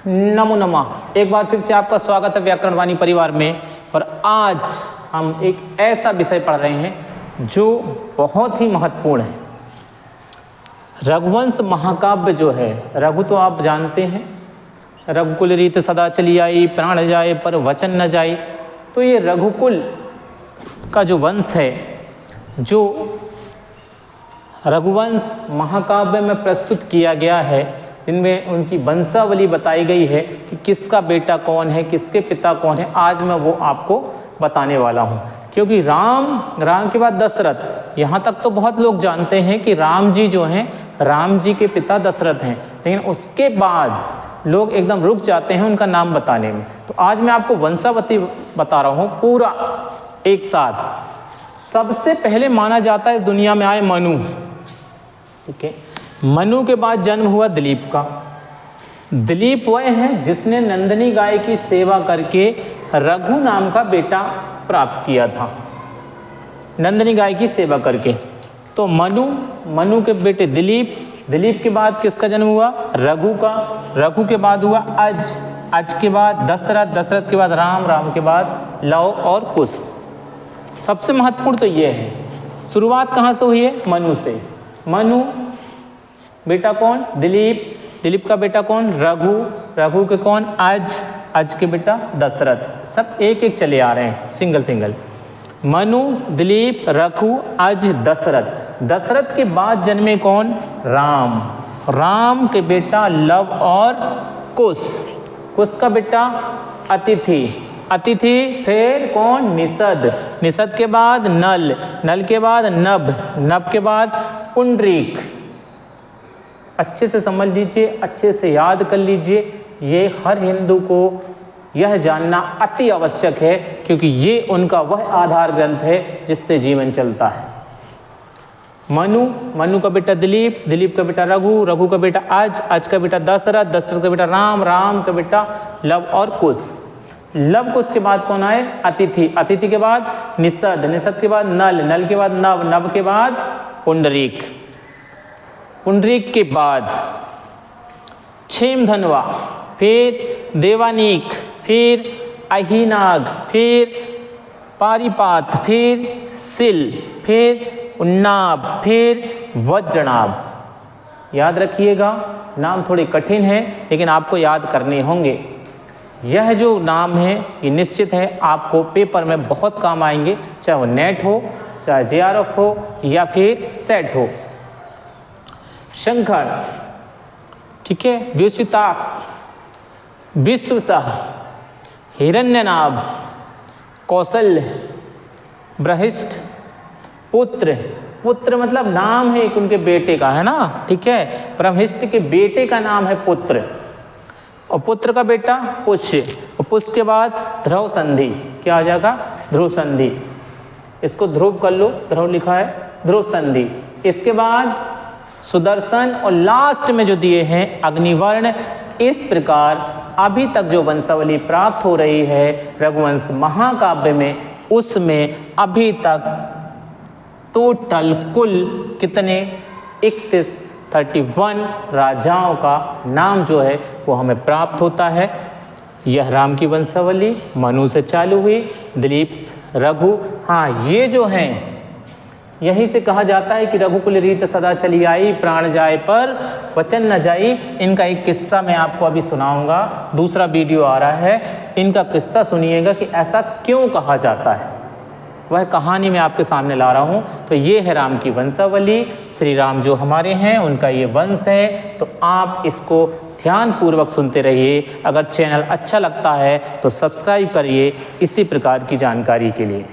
नमो नमः। एक बार फिर से आपका स्वागत है व्याकरण वाणी परिवार में। और आज हम एक ऐसा विषय पढ़ रहे हैं जो बहुत ही महत्वपूर्ण है। रघुवंश महाकाव्य जो है, रघु तो आप जानते हैं, रघुकुल रीत सदा चली आई, प्राण जाए पर वचन न जाए। तो ये रघुकुल का जो वंश है, जो रघुवंश महाकाव्य में प्रस्तुत किया गया है, जिनमें उनकी वंशावली बताई गई है कि किसका बेटा कौन है, किसके पिता कौन है, आज मैं वो आपको बताने वाला हूँ। क्योंकि राम के बाद दशरथ, यहाँ तक तो बहुत लोग जानते हैं कि राम जी जो हैं, राम जी के पिता दशरथ हैं, लेकिन उसके बाद लोग एकदम रुक जाते हैं उनका नाम बताने में। तो आज मैं आपको वंशावली बता रहा हूँ पूरा एक साथ। सबसे पहले माना जाता है इस दुनिया में आए मनु, ठीक है। मनु के बाद जन्म हुआ दिलीप का। दिलीप वह है जिसने नंदिनी गाय की सेवा करके रघु नाम का बेटा प्राप्त किया था, नंदिनी गाय की सेवा करके। तो मनु के बेटे दिलीप के बाद किसका जन्म हुआ? रघु का। रघु के बाद हुआ अज के बाद दशरथ के बाद राम के बाद लव और कुश। सबसे महत्वपूर्ण तो ये है, शुरुआत कहाँ से हुई है? मनु से। मनु बेटा कौन? दिलीप का बेटा कौन? रघु के कौन? अज के बेटा दशरथ। सब एक एक चले आ रहे हैं, सिंगल। मनु, दिलीप, रघु, अज, दशरथ। दशरथ के बाद जन्मे कौन? राम के बेटा लव और कुश का बेटा अतिथि, फिर कौन? निषद के बाद नल के बाद नभ के बाद पुंडरीक। अच्छे से समझ लीजिए, अच्छे से याद कर लीजिए, ये हर हिंदू को यह जानना अति आवश्यक है, क्योंकि ये उनका वह आधार ग्रंथ है जिससे जीवन चलता है। मनु का बेटा दिलीप का बेटा रघु का बेटा अज का बेटा दशरथ का बेटा राम का बेटा लव और कुश। लव कुश के बाद कौन आए? अतिथि के बाद निषद के बाद नल के बाद नभ के बाद पुंडरीक के बाद क्षेमधनवा, फिर देवानीक, फिर अहिनाग, फिर पारिपात, फिर सिल, फिर उन्नाब, फिर वज्रनाभ। याद रखिएगा, नाम थोड़े कठिन हैं लेकिन आपको याद करने होंगे। यह जो नाम है ये निश्चित है आपको पेपर में बहुत काम आएंगे, चाहे वो नेट हो, चाहे JRF हो या फिर सेट हो। शंकर, ठीक है, व्युषिताक्ष, विश्वसह, हिरण्यनाभ, कौशल्य, बृहस्पति, पुत्र मतलब नाम है एक उनके बेटे का, है ना, ठीक है। बृहस्पति के बेटे का नाम है पुत्र, और पुत्र का बेटा पुष्य, और पुष्य के बाद ध्रुव संधि। क्या आ जाएगा? ध्रुव संधि। इसको ध्रुव कर लो, ध्रुव लिखा है, ध्रुव संधि। इसके बाद सुदर्शन, और लास्ट में जो दिए हैं अग्निवर्ण। इस प्रकार अभी तक जो वंशावली प्राप्त हो रही है रघुवंश महाकाव्य में, उसमें अभी तक टोटल कुल कितने 31 राजाओं का नाम जो है वो हमें प्राप्त होता है। यह राम की वंशावली मनु से चालू हुई, दिलीप, रघु। हाँ, ये जो हैं, यहीं से कहा जाता है कि रघुकुल रीत सदा चली आई, प्राण जाए पर वचन न जाई। इनका एक किस्सा मैं आपको अभी सुनाऊंगा, दूसरा वीडियो आ रहा है, इनका किस्सा सुनिएगा कि ऐसा क्यों कहा जाता है। वह कहानी मैं आपके सामने ला रहा हूँ। तो ये है राम की वंशावली, श्री राम जो हमारे हैं उनका ये वंश है। तो आप इसको ध्यानपूर्वक सुनते रहिए। अगर चैनल अच्छा लगता है तो सब्सक्राइब करिए इसी प्रकार की जानकारी के लिए।